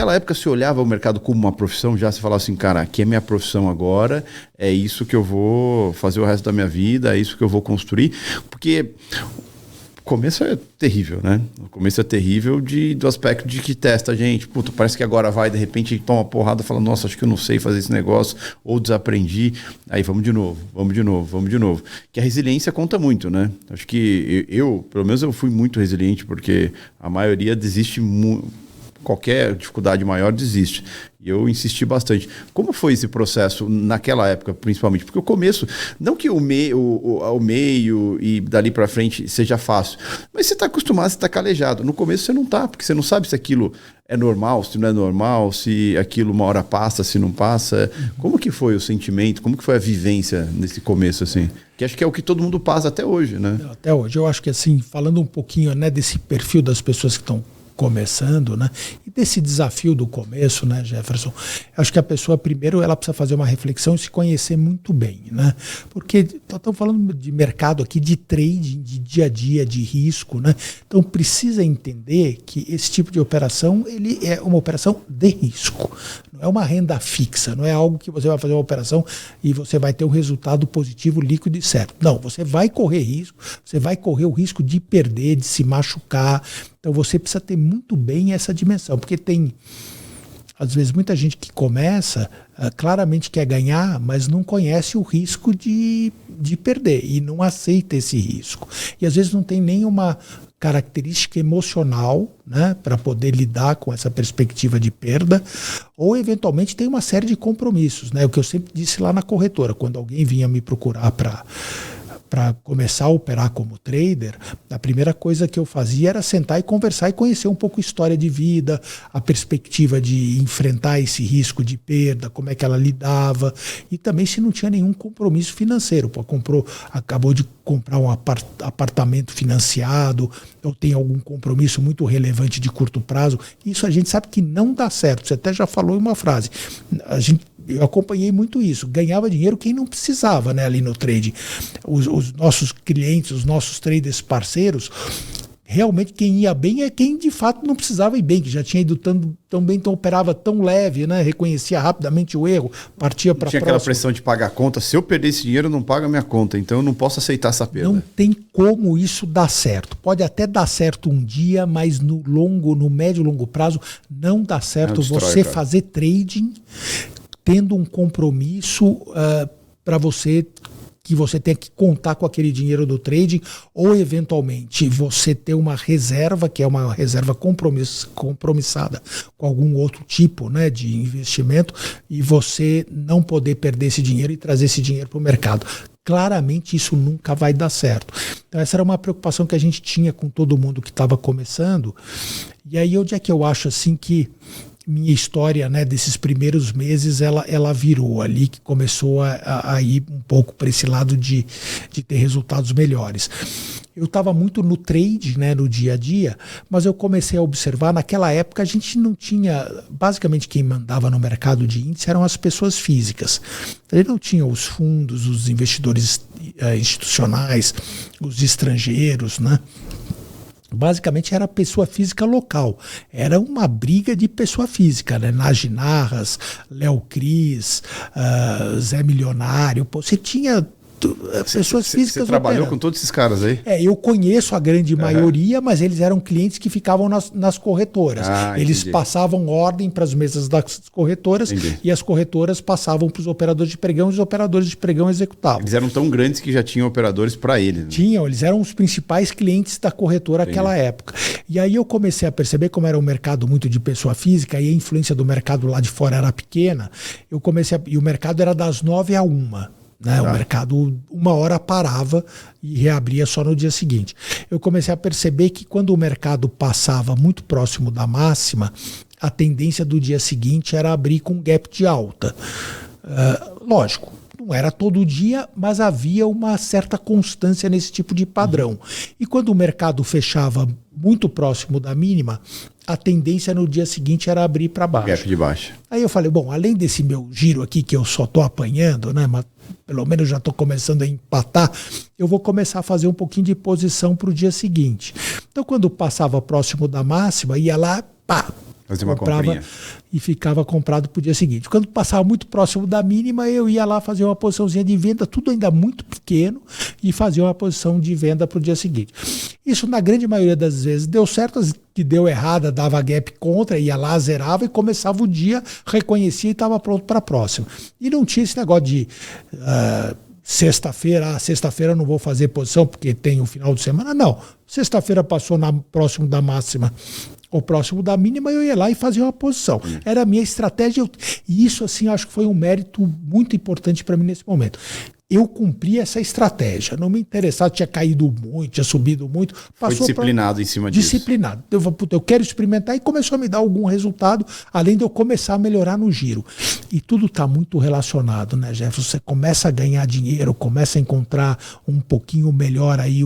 naquela época você olhava o mercado como uma profissão, já se falava assim, cara, aqui é minha profissão agora, é isso que eu vou fazer o resto da minha vida, é isso que eu vou construir, porque o começo é terrível, né? O começo é terrível do aspecto de que testa a gente. Puta, parece que agora vai, de repente toma uma porrada e fala, nossa, acho que eu não sei fazer esse negócio, ou desaprendi. Aí vamos de novo. Que a resiliência conta muito, né? Acho que pelo menos eu fui muito resiliente, porque a maioria desiste qualquer dificuldade maior desiste. E eu insisti bastante. Como foi esse processo naquela época, principalmente? Porque o começo, não que o meio e dali para frente seja fácil, mas você está acostumado, você está calejado. No começo você não está, porque você não sabe se aquilo é normal, se não é normal, se aquilo uma hora passa, se não passa. Como que foi o sentimento? Como que foi a vivência nesse começo, assim? Que acho que é o que todo mundo passa até hoje, né? Até hoje. Eu acho que, assim, falando um pouquinho, né, desse perfil das pessoas que estão começando, né? E desse desafio do começo, né, Jefferson? Acho que a pessoa, primeiro, ela precisa fazer uma reflexão e se conhecer muito bem, né? Porque estamos falando de mercado aqui, de trading, de dia a dia, de risco, né? Então precisa entender que esse tipo de operação, ele é uma operação de risco. Não é uma renda fixa, não é algo que você vai fazer uma operação e você vai ter um resultado positivo, líquido e certo. Não, você vai correr risco, você vai correr o risco de perder, de se machucar. Então você precisa ter muito bem essa dimensão, porque tem, às vezes, muita gente que começa, claramente quer ganhar, mas não conhece o risco de perder e não aceita esse risco. E às vezes não tem nenhuma característica emocional, né, para poder lidar com essa perspectiva de perda, ou eventualmente tem uma série de compromissos, né? O que eu sempre disse lá na corretora, quando alguém vinha me procurar para começar a operar como trader, a primeira coisa que eu fazia era sentar e conversar e conhecer um pouco a história de vida, a perspectiva de enfrentar esse risco de perda, como é que ela lidava, e também se não tinha nenhum compromisso financeiro. Pô, acabou de comprar um apartamento financiado, ou tem algum compromisso muito relevante de curto prazo. Isso a gente sabe que não dá certo. Você até já falou em uma frase. Eu acompanhei muito isso. Ganhava dinheiro quem não precisava, né, ali no trade. Os nossos clientes, os nossos traders parceiros, realmente quem ia bem é quem de fato não precisava ir bem, que já tinha ido tão bem, então operava tão leve, né, reconhecia rapidamente o erro, partia para a próxima. Tinha aquela pressão de pagar a conta. Se eu perder esse dinheiro, não paga a minha conta. Então eu não posso aceitar essa perda. Não tem como isso dar certo. Pode até dar certo um dia, mas no médio e longo prazo não dá certo você fazer trading tendo um compromisso para você, que você tem que contar com aquele dinheiro do trading, ou eventualmente você ter uma reserva, que é uma reserva compromissada com algum outro tipo, né, de investimento, e você não poder perder esse dinheiro e trazer esse dinheiro para o mercado. Claramente isso nunca vai dar certo. Então essa era uma preocupação que a gente tinha com todo mundo que estava começando. E aí onde é que eu acho assim que minha história, né, desses primeiros meses, ela virou ali, que começou a ir um pouco para esse lado de ter resultados melhores. Eu estava muito no trade, né, no dia a dia, mas eu comecei a observar, naquela época a gente não tinha, basicamente quem mandava no mercado de índice eram as pessoas físicas. Ele não tinha os fundos, os investidores institucionais, os estrangeiros, né? Basicamente era pessoa física local. Era uma briga de pessoa física, né? Nagy Narras, Léo Cris, Zé Milionário. Pô, você tinha pessoas físicas. Você trabalhou com todos esses caras aí? Eu conheço a grande maioria, mas eles eram clientes que ficavam nas corretoras. Eles passavam ordem para as mesas das corretoras e as corretoras passavam para os operadores de pregão e os operadores de pregão executavam. Eles eram tão grandes que já tinham operadores para eles. Né? Tinham, eles eram os principais clientes da corretora naquela época. E aí eu comecei a perceber como era um mercado muito de pessoa física e a influência do mercado lá de fora era pequena. E o mercado era das 9 a 1. Né? O mercado, 1 hora parava e reabria só no dia seguinte. Eu comecei a perceber que quando o mercado passava muito próximo da máxima, a tendência do dia seguinte era abrir com gap de alta. Lógico, não era todo dia, mas havia uma certa constância nesse tipo de padrão. E quando o mercado fechava muito próximo da mínima, a tendência no dia seguinte era abrir para baixo. Gap de baixo. Aí eu falei, bom, além desse meu giro aqui que eu só estou apanhando, né, mas pelo menos já estou começando a empatar, eu vou começar a fazer um pouquinho de posição para o dia seguinte. Então quando passava próximo da máxima, ia lá, pá, Fazer uma comprava comprinha. e ficava comprado para o dia seguinte. Quando passava muito próximo da mínima, eu ia lá fazer uma posiçãozinha de venda, tudo ainda muito pequeno, e fazia uma posição de venda para o dia seguinte. Isso, na grande maioria das vezes, deu certo, as que deu errada, dava gap contra, ia lá, zerava e começava o dia, reconhecia e estava pronto para a próxima. E não tinha esse negócio de sexta-feira não vou fazer posição porque tem o final de semana. Não, sexta-feira passou próximo da máxima ou próximo da mínima, eu ia lá e fazia uma posição. Era a minha estratégia. E isso, assim, acho que foi um mérito muito importante para mim nesse momento. Eu cumpri essa estratégia. Não me interessava, tinha caído muito, tinha subido muito. Foi disciplinado em cima disso. Disciplinado. Eu quero experimentar, e começou a me dar algum resultado, além de eu começar a melhorar no giro. E tudo está muito relacionado, né, Jefferson? Você começa a ganhar dinheiro, começa a encontrar um pouquinho melhor aí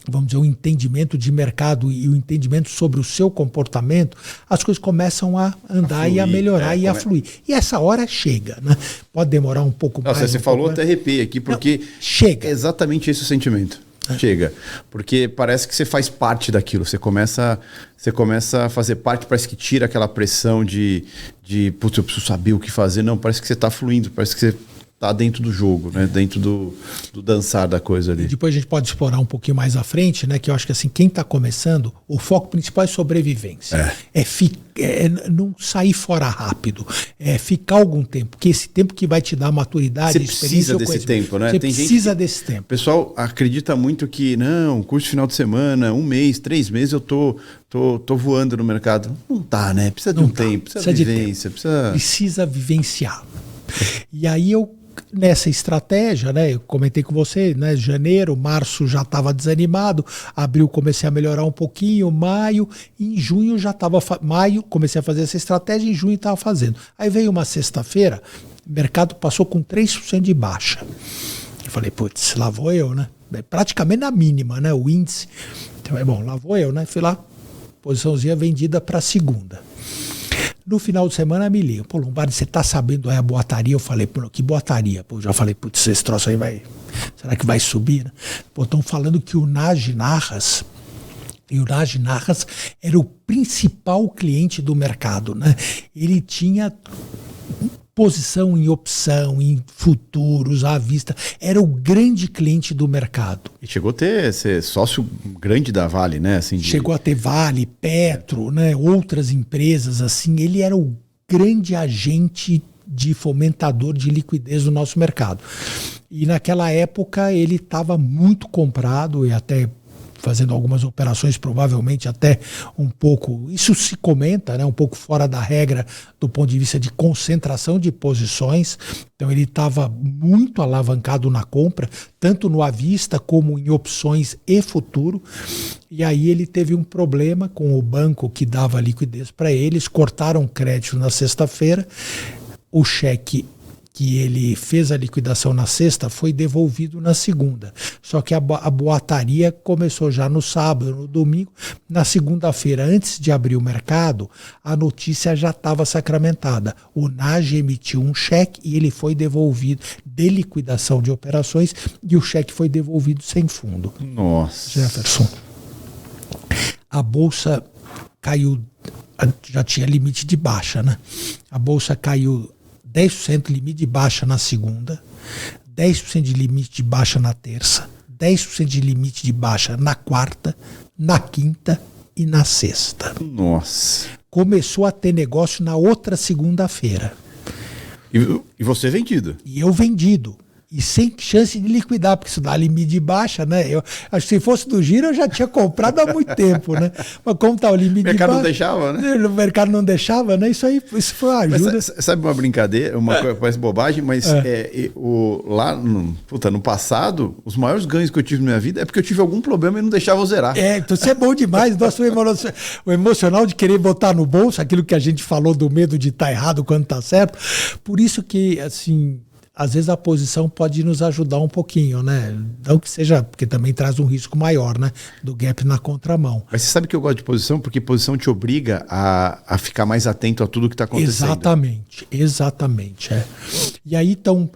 vamos dizer, o entendimento de mercado e o entendimento sobre o seu comportamento, as coisas começam a andar a fluir, e a melhorar e a fluir. E essa hora chega, né? Pode demorar um pouco mais. Você falou, até arrepiei aqui, porque chega. É exatamente esse o sentimento. Chega. Porque parece que você faz parte daquilo. Você começa a fazer parte, parece que tira aquela pressão de putz, eu preciso saber o que fazer. Não, parece que você está fluindo, parece que você tá dentro do jogo, né? Dentro do dançar da coisa ali. E depois a gente pode explorar um pouquinho mais à frente, né? Que eu acho que assim, quem está começando, o foco principal é sobrevivência. É não sair fora rápido. É ficar algum tempo. Porque esse tempo que vai te dar maturidade, você precisa desse tempo, né? Você precisa desse tempo. O pessoal acredita muito que, não, curso de final de semana, 1 mês, 3 meses, eu tô voando no mercado. Não tá, né? Precisa de um tempo, precisa de vivência. Precisa vivenciar. E aí nessa estratégia, né, eu comentei com você, né, janeiro, março já estava desanimado, abril comecei a melhorar um pouquinho, maio, em junho já estava, maio comecei a fazer essa estratégia, em junho estava fazendo. Aí veio uma sexta-feira, o mercado passou com 3% de baixa. Eu falei, putz, lá vou eu, né? Praticamente na mínima, né, o índice. Então, bom, lá vou eu, né? Fui lá, posiçãozinha vendida para segunda. No final de semana me ligam, pô, Lombardi, você tá sabendo aí a boataria? Eu falei, pô, que boataria? Pô, já falei, putz, esse troço aí será que vai subir, né? Pô, estão falando que o Nagy Narras era o principal cliente do mercado, né? Ele tinha posição em opção, em futuros, à vista, era o grande cliente do mercado. E chegou a ser sócio grande da Vale, né? Assim, chegou a ter Vale, Petro, né? Outras empresas, assim, ele era o grande agente de fomentador de liquidez do nosso mercado. E naquela época ele estava muito comprado e até fazendo algumas operações, provavelmente até um pouco, isso se comenta, né, um pouco fora da regra do ponto de vista de concentração de posições. Então ele estava muito alavancado na compra, tanto no à vista como em opções e futuro. E aí ele teve um problema com o banco que dava liquidez para eles, cortaram crédito na sexta-feira, o cheque que ele fez a liquidação na sexta foi devolvido na segunda. Só que a boataria começou já no sábado, no domingo. Na segunda-feira, antes de abrir o mercado, a notícia já estava sacramentada. O Nagy emitiu um cheque e ele foi devolvido de liquidação de operações e o cheque foi devolvido sem fundo. Nossa. Jefferson. A bolsa caiu, já tinha limite de baixa, né? A bolsa caiu 10% de limite de baixa na segunda, 10% de limite de baixa na terça, 10% de limite de baixa na quarta, na quinta e na sexta. Nossa. Começou a ter negócio na outra segunda-feira. E você vendido? E eu vendido. E sem chance de liquidar, porque isso dá limite de baixa, né? Eu acho que se fosse do giro eu já tinha comprado há muito tempo, né? Mas como tá o limite de baixa... O mercado não deixava, né? O mercado não deixava, né? Isso foi uma ajuda. Mas, sabe uma brincadeira, uma coisa parece bobagem, mas lá no passado, os maiores ganhos que eu tive na minha vida é porque eu tive algum problema e não deixava eu zerar. Então isso é bom demais. Nossa, o emocional de querer botar no bolso, aquilo que a gente falou do medo de estar errado quando tá certo. Por isso que, assim... Às vezes a posição pode nos ajudar um pouquinho, né? Não que seja, porque também traz um risco maior, né? Do gap na contramão. Mas você sabe que eu gosto de posição? Porque posição te obriga a ficar mais atento a tudo que está acontecendo. Exatamente. E aí, então,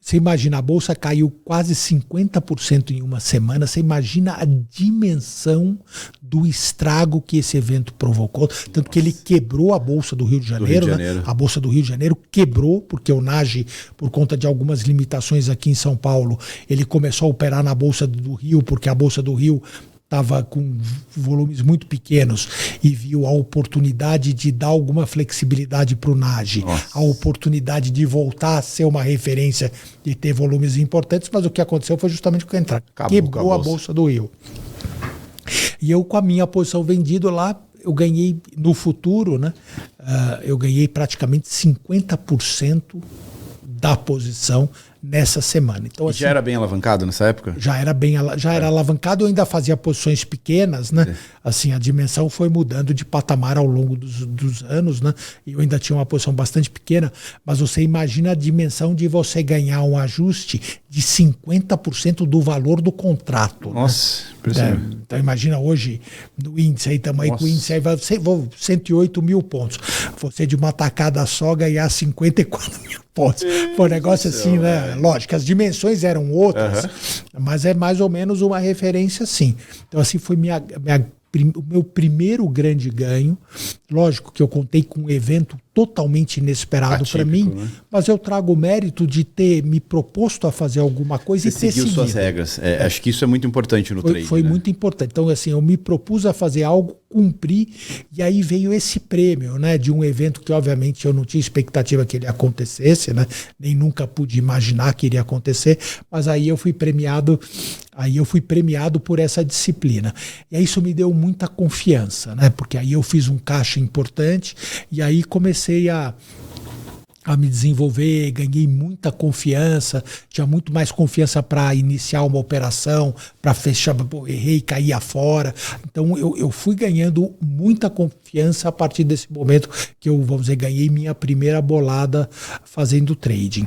Você imagina, a bolsa caiu quase 50% em uma semana. Você imagina a dimensão do estrago que esse evento provocou. Tanto que ele quebrou a Bolsa do Rio de Janeiro. Né? A Bolsa do Rio de Janeiro quebrou, porque o NAGE, por conta de algumas limitações aqui em São Paulo, ele começou a operar na Bolsa do Rio, porque a Bolsa do Rio estava com volumes muito pequenos e viu a oportunidade de dar alguma flexibilidade para o NAGE, a oportunidade de voltar a ser uma referência e ter volumes importantes, mas o que aconteceu foi justamente o que entrar. Quebrou a Bolsa do Rio. E eu, com a minha posição vendida lá, eu ganhei no futuro, né? Eu ganhei praticamente 50% da posição nessa semana. Então, assim, já era bem alavancado nessa época? Já era alavancado, eu ainda fazia posições pequenas, né? Assim, a dimensão foi mudando de patamar ao longo dos anos, né? E eu ainda tinha uma posição bastante pequena, mas você imagina a dimensão de você ganhar um ajuste de 50% do valor do contrato. Nossa, né? Impressionante. Então imagina hoje no índice aí, tamanho com o índice aí vai 108 mil pontos. Você de uma tacada só ganhar 54 mil pontos. Foi um negócio assim, né? Lógico, as dimensões eram outras, mas é mais ou menos uma referência assim. Então assim foi o meu primeiro grande ganho. Lógico que eu contei com um evento totalmente inesperado para mim, né? Mas eu trago o mérito de ter me proposto a fazer alguma coisa. Você e ter seguido suas regras. Acho que isso é muito importante no trade. Foi, né? Muito importante. Então, assim, eu me propus a fazer algo, cumpri, e aí veio esse prêmio, né, de um evento que, obviamente, eu não tinha expectativa que ele acontecesse, né, nem nunca pude imaginar que iria acontecer, mas aí eu fui premiado por essa disciplina. E aí isso me deu muita confiança, né, porque aí eu fiz um caixa importante e aí comecei a me desenvolver, ganhei muita confiança, tinha muito mais confiança para iniciar uma operação, para fechar, errei, caía fora. Então eu fui ganhando muita confiança a partir desse momento que eu, vamos dizer, ganhei minha primeira bolada fazendo trading.